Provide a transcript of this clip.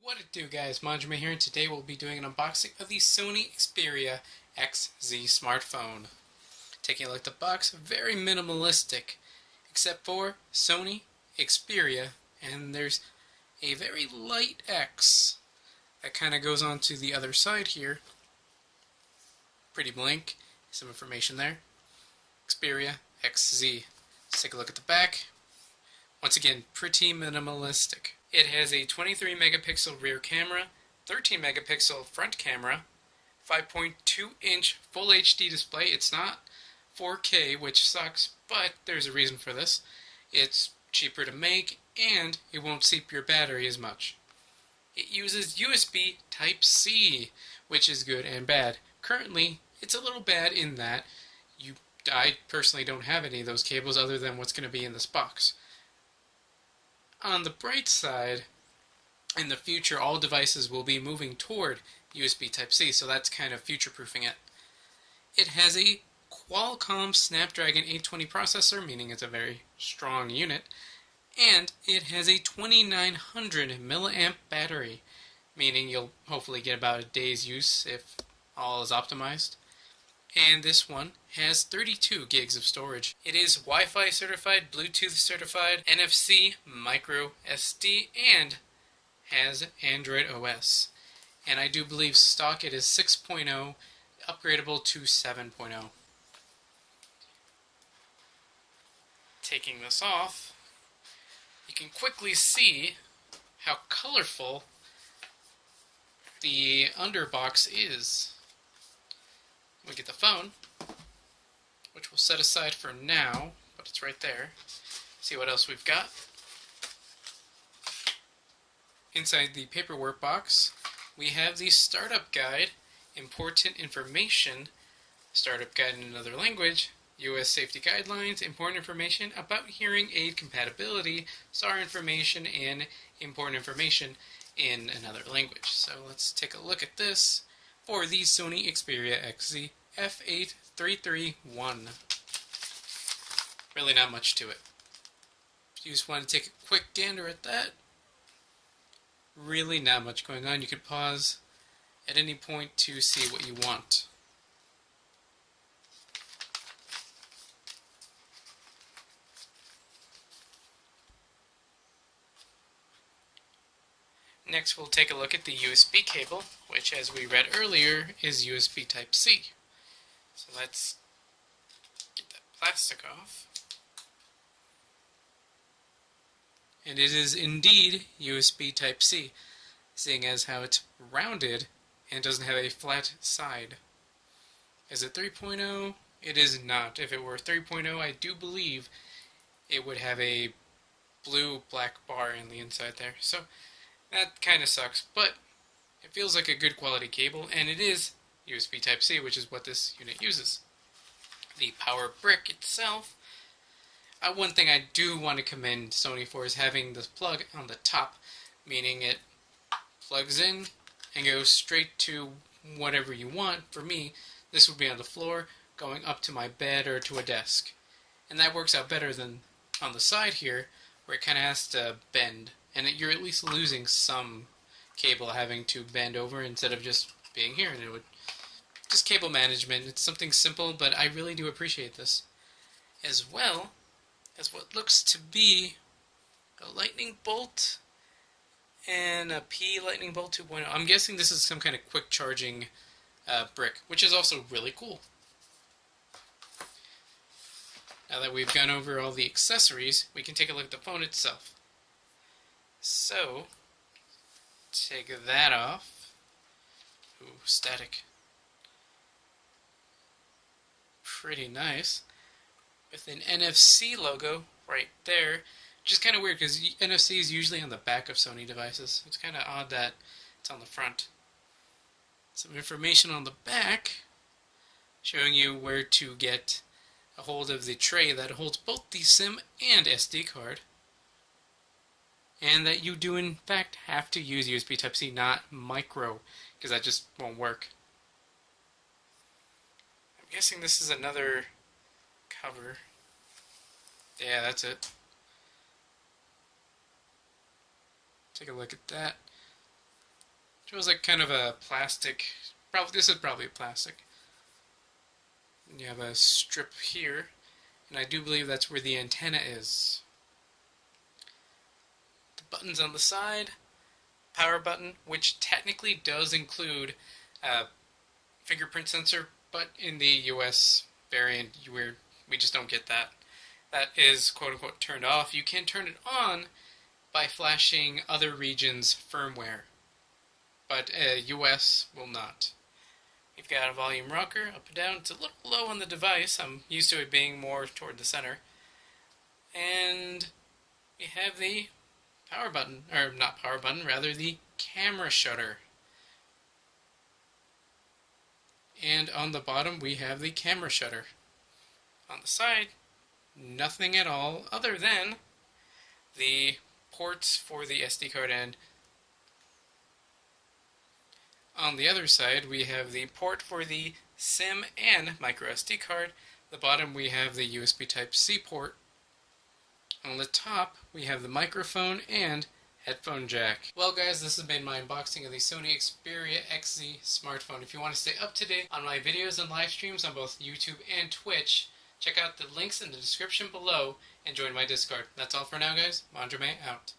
What it do, guys? Manjoume here, and today we'll be doing an unboxing of the Sony Xperia XZ smartphone. Taking a look at the box, very minimalistic, except for Sony Xperia, and there's a very light X that kind of goes on to the other side here. Pretty blank, some information there. Xperia XZ. Let's take a look at the back. Once again, pretty minimalistic. It has a 23 megapixel rear camera, 13 megapixel front camera, 5.2 inch full HD display. It's not 4K, which sucks, but there's a reason for this. It's cheaper to make, and it won't seep your battery as much. It uses USB Type-C, which is good and bad. Currently, it's a little bad in that I personally don't have any of those cables other than what's going to be in this box. On the bright side, in the future, all devices will be moving toward USB Type-C, so that's kind of future-proofing it. It has a Qualcomm Snapdragon 820 processor, meaning it's a very strong unit, and it has a 2900 milliamp battery, meaning you'll hopefully get about a day's use if all is optimized. And this one has 32 gigs of storage. It is Wi-Fi certified, Bluetooth certified, NFC, micro SD, and has Android OS. And I do believe stock it is 6.0, upgradable to 7.0. Taking this off, you can quickly see how colorful the underbox is. We get the phone, which we'll set aside for now, but it's right there. See what else we've got. Inside the paperwork box, we have the startup guide, important information, startup guide in another language, US safety guidelines, important information about hearing aid compatibility, SAR information, and important information in another language. So let's take a look at this for the Sony Xperia XZ F8331. Really not much to it. If you just want to take a quick gander at that, really not much going on. You can pause at any point to see what you want. Next, we'll take a look at the USB cable, which, as we read earlier, is USB Type-C. So let's get that plastic off. And it is indeed USB Type-C, seeing as how it's rounded and doesn't have a flat side. Is it 3.0? It is not. If it were 3.0, I do believe it would have a blue-black bar in the inside there. So that kind of sucks, but it feels like a good quality cable, and it is USB Type-C, which is what this unit uses. The power brick itself, one thing I do want to commend Sony for is having this plug on the top, meaning it plugs in and goes straight to whatever you want. For me, this would be on the floor, going up to my bed or to a desk. And that works out better than on the side here, where it kind of has to bend. And you're at least losing some cable having to bend over instead of just being here. And it would just cable management. It's something simple, but I really do appreciate this. As well as what looks to be a lightning bolt and a P lightning bolt 2.0. I'm guessing this is some kind of quick charging brick, which is also really cool. Now that we've gone over all the accessories, we can take a look at the phone itself. So, take that off. Ooh, static. Pretty nice. With an NFC logo right there. Which is kind of weird because NFC is usually on the back of Sony devices. It's kind of odd that it's on the front. Some information on the back showing you where to get a hold of the tray that holds both the SIM and SD card. And that you do in fact have to use USB Type-C, not micro, because that just won't work. I'm guessing this is another cover. Yeah, that's it. Take a look at that. Shows like kind of a plastic. This is probably plastic. And you have a strip here, and I do believe that's where the antenna is. The buttons on the side, power button, which technically does include a fingerprint sensor, but in the US variant, we just don't get that. That is quote-unquote turned off. You can turn it on by flashing other regions' firmware, but US will not. We've got a volume rocker, up and down. It's a little low on the device. I'm used to it being more toward the center. And we have the power button, or not power button, rather the camera shutter. And on the bottom we have the camera shutter. On the side, nothing at all other than the ports for the SD card end. On the other side, we have the port for the SIM and micro SD card. The bottom, we have the USB Type-C port. On the top, we have the microphone and headphone jack. Well guys, this has been my unboxing of the Sony Xperia XZ smartphone. If you want to stay up to date on my videos and live streams on both YouTube and Twitch, check out the links in the description below and join my Discord. That's all for now guys. Manjoume out.